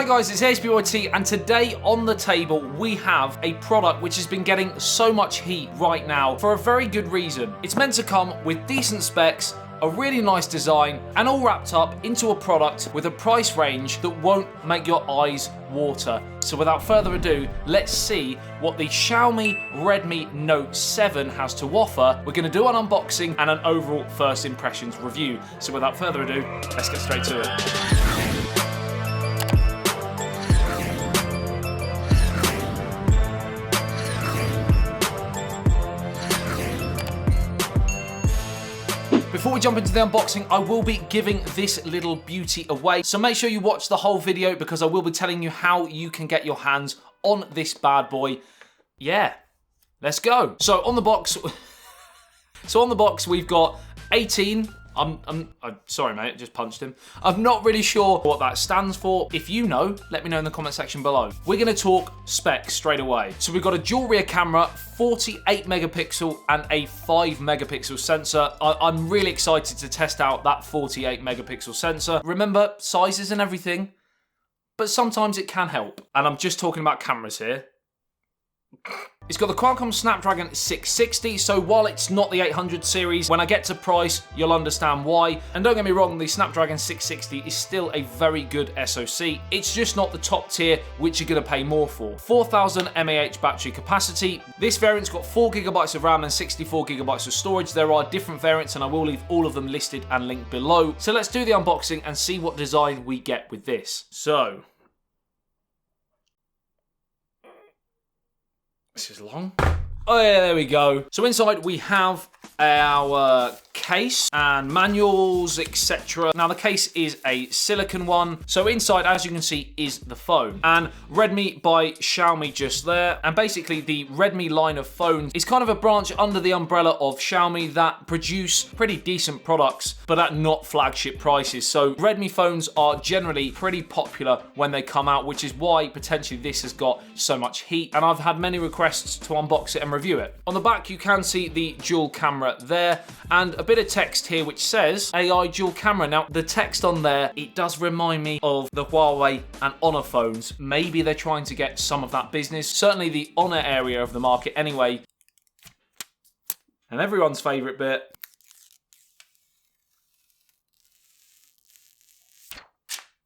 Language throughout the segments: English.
Hi guys, it's ASBYT, and today on the table we have a product which has been getting so much heat right now for a very good reason. It's meant to come with decent specs, a really nice design, and all wrapped up into a product with a price range that won't make your eyes water. So without further ado, let's see what the Xiaomi Redmi Note 7 has to offer. We're going to do an unboxing and an overall first impressions review. So without further ado, let's get straight to it. Before we jump into the unboxing, I will be giving this little beauty away. So make sure you watch the whole video because I will be telling you how you can get your hands on this bad boy. Yeah, let's go. So on the box, we've got 18. I'm sorry, mate, I just punched him. I'm not really sure what that stands for. If you know, let me know in the comment section below. We're gonna talk specs straight away. So we've got a dual rear camera, 48 megapixel and a 5 megapixel sensor. I'm really excited to test out that 48 megapixel sensor. Remember, sizes and everything, but sometimes it can help. And I'm just talking about cameras here. It's got the Qualcomm Snapdragon 660, so while it's not the 800 series, when I get to price, you'll understand why. And don't get me wrong, the Snapdragon 660 is still a very good SoC. It's just not the top tier, which you're going to pay more for. 4000 mAh battery capacity. This variant's got 4GB of RAM and 64GB of storage. There are different variants, and I will leave all of them listed and linked below. So let's do the unboxing and see what design we get with this. So this is long. Oh yeah, there we go. So inside we have our case and manuals, etc. Now the case is a silicon one. So inside, as you can see, is the phone. And Redmi by Xiaomi just there. And basically the Redmi line of phones is kind of a branch under the umbrella of Xiaomi that produce pretty decent products, but at not flagship prices. So Redmi phones are generally pretty popular when they come out, which is why potentially this has got so much heat. And I've had many requests to unbox it and review it. On the back, you can see the dual camera there and a bit of text here which says AI dual camera. Now the text on there, it does remind me of the Huawei and Honor phones. Maybe they're trying to get some of that business, certainly the Honor area of the market anyway. And everyone's favorite bit,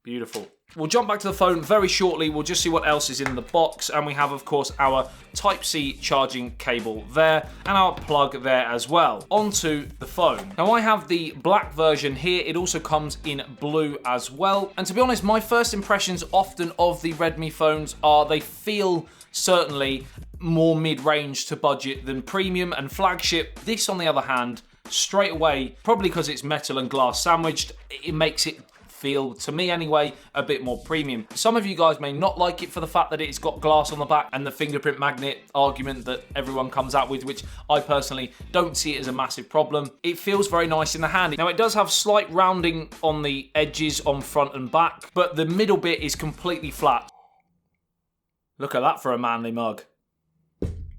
beautiful. We'll jump back to the phone very shortly. We'll just see what else is in the box. And we have, of course, our Type-C charging cable there and our plug there as well. Onto the phone. Now, I have the black version here. It also comes in blue as well. And to be honest, my first impressions often of the Redmi phones are they feel certainly more mid-range to budget than premium and flagship. This, on the other hand, straight away, probably because it's metal and glass sandwiched, it makes it feel, to me anyway, a bit more premium. Some of you guys may not like it for the fact that it's got glass on the back and the fingerprint magnet argument that everyone comes out with, which I personally don't see it as a massive problem. It feels very nice in the hand. Now it does have slight rounding on the edges on front and back, but the middle bit is completely flat. Look at that for a manly mug.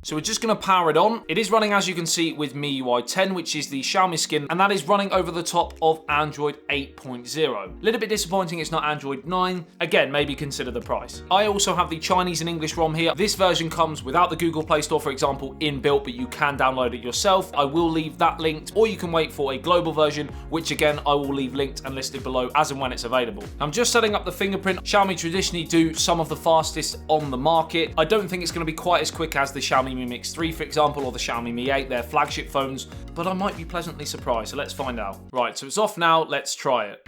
So we're just going to power it on. It is running, as you can see, with MIUI 10, which is the Xiaomi skin, and that is running over the top of Android 8.0. A little bit disappointing it's not Android 9. Again, maybe consider the price. I also have the Chinese and English ROM here. This version comes without the Google Play Store, for example, inbuilt, but you can download it yourself. I will leave that linked, or you can wait for a global version, which again, I will leave linked and listed below as and when it's available. I'm just setting up the fingerprint. Xiaomi traditionally do some of the fastest on the market. I don't think it's going to be quite as quick as the Xiaomi Mi Mix 3, for example, or the Xiaomi Mi 8, they're flagship phones, but I might be pleasantly surprised, so let's find out. Right, so it's off now, let's try it.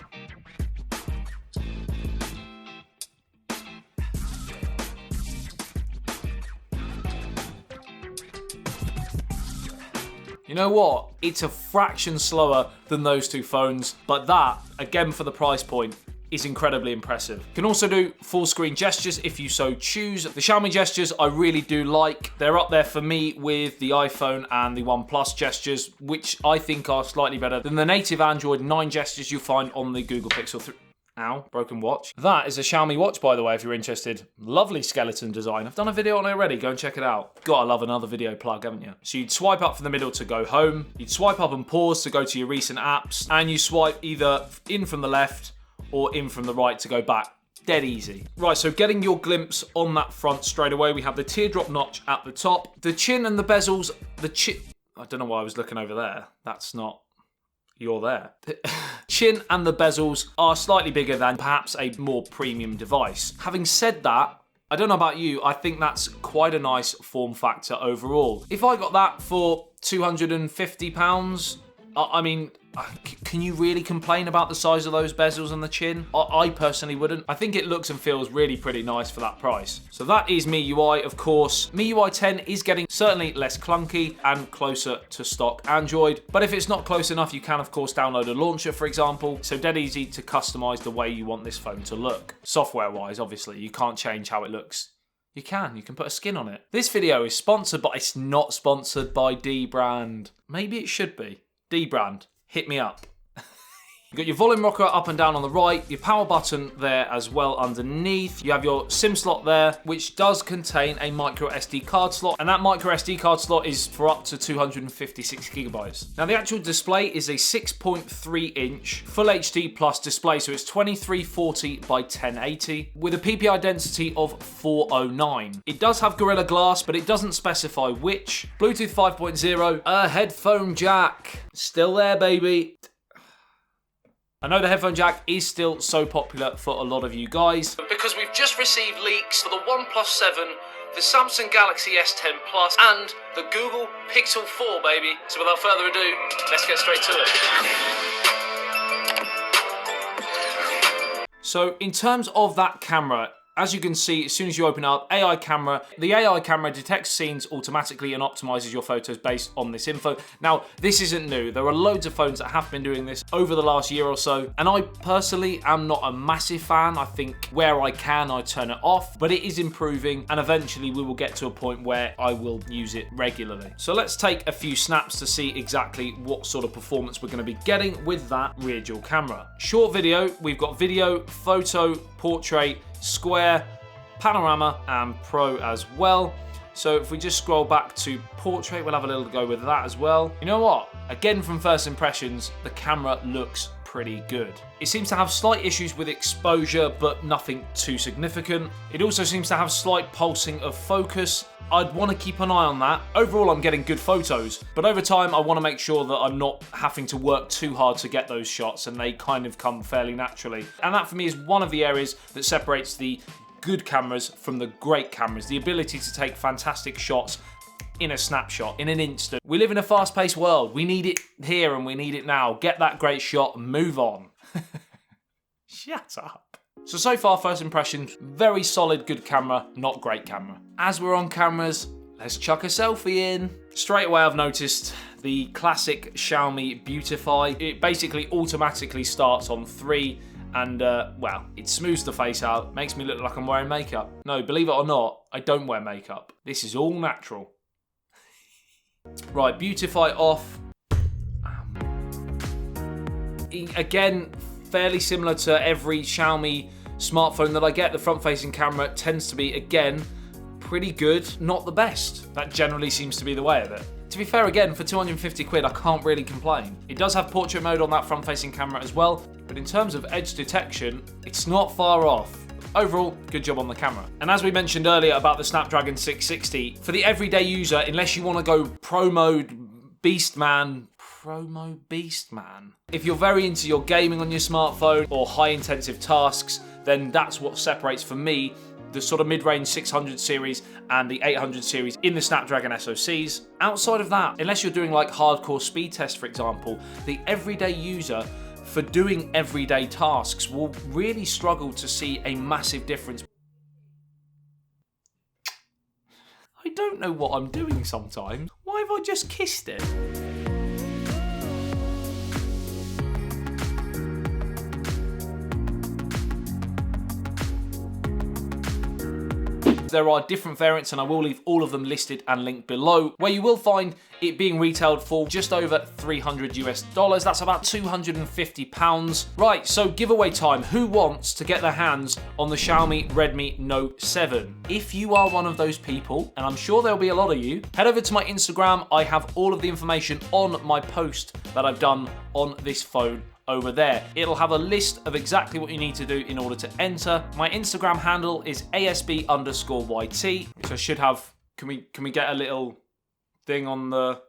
You know what? It's a fraction slower than those two phones, but that, again for the price point, is incredibly impressive. You can also do full screen gestures if you so choose. The Xiaomi gestures I really do like. They're up there for me with the iPhone and the OnePlus gestures, which I think are slightly better than the native Android 9 gestures you find on the Google Pixel 3. Ow, broken watch. That is a Xiaomi watch, by the way, if you're interested. Lovely skeleton design. I've done a video on it already. Go and check it out. Gotta love another video plug, haven't you? So you'd swipe up from the middle to go home. You'd swipe up and pause to go to your recent apps. And you swipe either in from the left or in from the right to go back. Dead easy. Right, so getting your glimpse on that front straight away, we have the teardrop notch at the top. The chin and the bezels, I don't know why I was looking over there. That's not, you're there. The chin and the bezels are slightly bigger than perhaps a more premium device. Having said that, I don't know about you, I think that's quite a nice form factor overall. If I got that for £250, I mean, can you really complain about the size of those bezels and the chin? I personally wouldn't. I think it looks and feels really pretty nice for that price. So that is MIUI, of course. MIUI 10 is getting certainly less clunky and closer to stock Android. But if it's not close enough, you can, of course, download a launcher, for example. So dead easy to customize the way you want this phone to look. Software-wise, obviously, you can't change how it looks. You can put a skin on it. This video is sponsored, but it's not sponsored by D-Brand. Maybe it should be. D-Brand, hit me up. You've got your volume rocker up and down on the right, your power button there as well underneath. You have your SIM slot there, which does contain a micro SD card slot, and that micro SD card slot is for up to 256 gigabytes. Now the actual display is a 6.3 inch full HD plus display, so it's 2340 by 1080 with a PPI density of 409. It does have Gorilla Glass, but it doesn't specify which. Bluetooth 5.0, a headphone jack, still there, baby. I know the headphone jack is still so popular for a lot of you guys, because we've just received leaks for the OnePlus 7, the Samsung Galaxy S10 Plus, and the Google Pixel 4, baby. So without further ado, let's get straight to it. So in terms of that camera, as you can see, as soon as you open up AI camera, the AI camera detects scenes automatically and optimizes your photos based on this info. Now, this isn't new. There are loads of phones that have been doing this over the last year or so, and I personally am not a massive fan. I think where I can, I turn it off, but it is improving, and eventually we will get to a point where I will use it regularly. So let's take a few snaps to see exactly what sort of performance we're going to be getting with that rear dual camera. Short video, we've got video, photo, portrait, square, panorama, and pro as well. So if we just scroll back to portrait, we'll have a little go with that as well. You know what? Again, from first impressions, the camera looks pretty good. It seems to have slight issues with exposure, but nothing too significant. It also seems to have slight pulsing of focus. I'd want to keep an eye on that. Overall, I'm getting good photos, but over time, I want to make sure that I'm not having to work too hard to get those shots, and they kind of come fairly naturally. And that for me is one of the areas that separates the good cameras from the great cameras, the ability to take fantastic shots in a snapshot, in an instant. We live in a fast-paced world. We need it here and we need it now. Get that great shot, move on. Shut up. So far, first impressions, very solid, good camera, not great camera. As we're on cameras, let's chuck a selfie in. Straight away, I've noticed the classic Xiaomi Beautify. It basically automatically starts on 3, and well, it smooths the face out, makes me look like I'm wearing makeup. No, believe it or not, I don't wear makeup. This is all natural. Right, Beautify off. Again, fairly similar to every Xiaomi smartphone that I get. The front-facing camera tends to be, again, pretty good, not the best. That generally seems to be the way of it. To be fair, again, for 250 quid, I can't really complain. It does have portrait mode on that front-facing camera as well, but in terms of edge detection, it's not far off. Overall, good job on the camera. And as we mentioned earlier about the Snapdragon 660, for the everyday user, unless you want to go pro mode beast man, if you're very into your gaming on your smartphone or high intensive tasks, then that's what separates, for me, the sort of mid-range 600 series and the 800 series in the Snapdragon SoCs. Outside of that, unless you're doing like hardcore speed tests, for example, the everyday user for doing everyday tasks will really struggle to see a massive difference. I don't know what I'm doing sometimes. Why have I just kissed it? There are different variants, and I will leave all of them listed and linked below, where you will find it being retailed for just over $300 US. That's about £250. Right, so giveaway time. Who wants to get their hands on the Xiaomi Redmi Note 7? If you are one of those people, and I'm sure there'll be a lot of you, head over to my Instagram. I have all of the information on my post that I've done on this phone over there. It'll have a list of exactly what you need to do in order to enter. My Instagram handle is ASB_YT, which I should have. Can we get a little thing on the...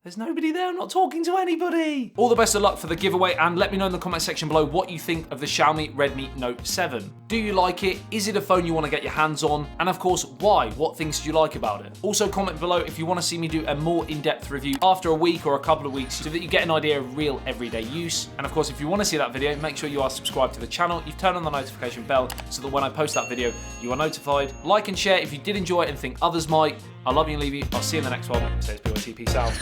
There's nobody there, I'm not talking to anybody. All the best of luck for the giveaway, and let me know in the comment section below what you think of the Xiaomi Redmi Note 7. Do you like it? Is it a phone you want to get your hands on? And of course, why? What things do you like about it? Also comment below if you want to see me do a more in-depth review after a week or a couple of weeks so that you get an idea of real everyday use. And of course, if you want to see that video, make sure you are subscribed to the channel, you've turned on the notification bell so that when I post that video, you are notified. Like and share if you did enjoy it and think others might. I love you and leave you. I'll see you in the next one. ASBYT, peace out.